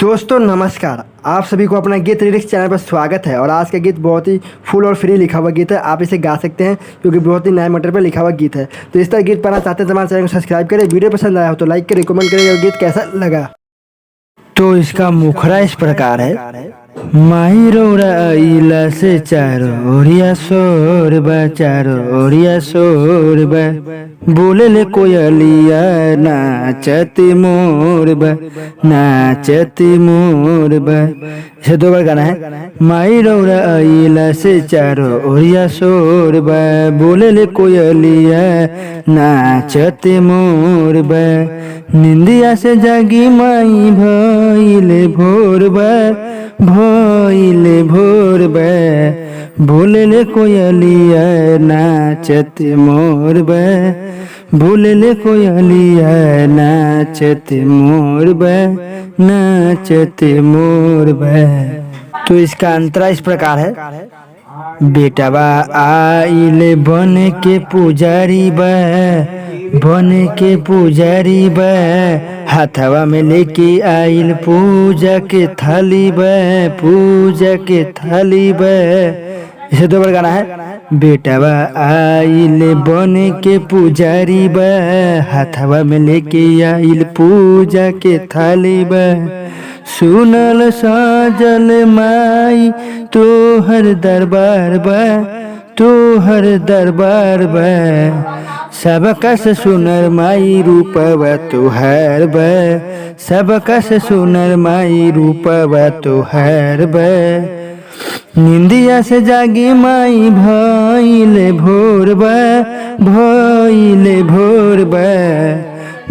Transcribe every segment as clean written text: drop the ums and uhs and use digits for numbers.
दोस्तों नमस्कार, आप सभी को अपना गीत लिरिक्स चैनल पर स्वागत है। और आज का गीत बहुत ही फुल और फ्री लिखा हुआ गीत है। आप इसे गा सकते हैं क्योंकि बहुत ही नए मैटर पर लिखा हुआ गीत है। तो इस तरह गीत पाना चाहते हैं तो हमारे चैनल को सब्सक्राइब करें। वीडियो पसंद आया हो तो लाइक करें, कमेंट करें और गीत कैसा लगा। तो इसका मुखड़ा इस प्रकार है। माही रौरा इला से चारो ओरिया शोर बा, चारो ओरिया शोर बा, बोले ले कोयलिया नाचती मोर बा, नाचती मोर बा। इसे दो बार गाना है। माही रौरा इला से चारो ओरिया शोर बा, बोले ले कोयलिया नाचती मोर बा, निंदिया से जागी माई भइले भोर बा, भइले भोर बा, बोलेले कोयलिया नाचत मोर बा, बोलेले कोयलिया नाचत मोर बा, नाचत मोर बा। तो इसका अंतरा इस प्रकार है। बेटाबा आइले बन के पुजारी बा, बन के पुजारी बा, हाथवा में लेके आइल पूजा के थाली बा, पूजा के थाली बा। इसे दो बार गाना है। बेटाबा आइल बन के पुजारी बा, हाथवा में लेके आइल पूजा के थाली बा, सुनल साजल माई तोहर दरबार बा, तोहर दरबार बा, सबका से सुनर माई रूपवा तोहार बा, सबका से सुनर माई रूपवा तोहार बा, निंदिया से जागी माई भइले भोर बा, भइले भोर बा,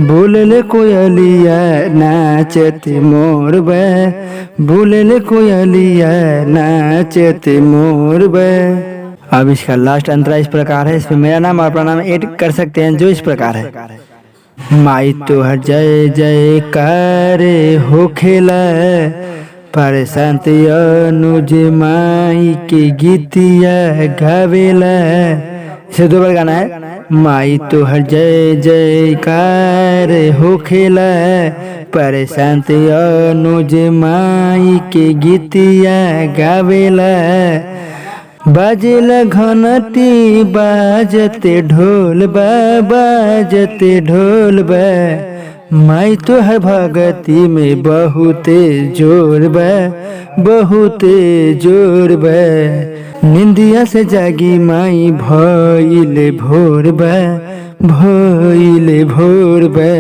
बोलले कोयलिया नाचत मोर बा, बोलले कोयलिया नाचत मोर बा। अब इसका लास्ट अंतरा इस प्रकार है। इसमें मेरा नाम और अपना नाम ऐड कर सकते हैं जो इस प्रकार है। माई तोहर जय जयकार होखेला, प्रशांत अनुज माई के गीतिया गावेला। इसे दो बार गाना है। माई तोहर जय जयकार होखेला, प्रशांत अनुज माई के गीतिया गावेला, बाजेला घंटी बाजते ढोल बा, बाजते ढोल बा, माई तोहर भगती में बहुते जोर बा, बहुते जोर बा, निंदिया से जागी माई भइले भोर बा, भइले भोर बा,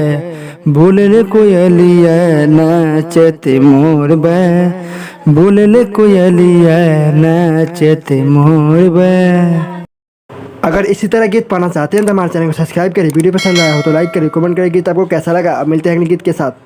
बोलले कोयलिया नाचत मोर बा, बोलले कोयलिया नाचत मोर बा। अगर इसी तरह गीत पाना चाहते हैं तो हमारे चैनल को सब्सक्राइब करें। वीडियो पसंद आया हो तो लाइक करें, कमेंट करें। गीत आपको कैसा लगा। अब मिलते हैं अगले गीत के साथ।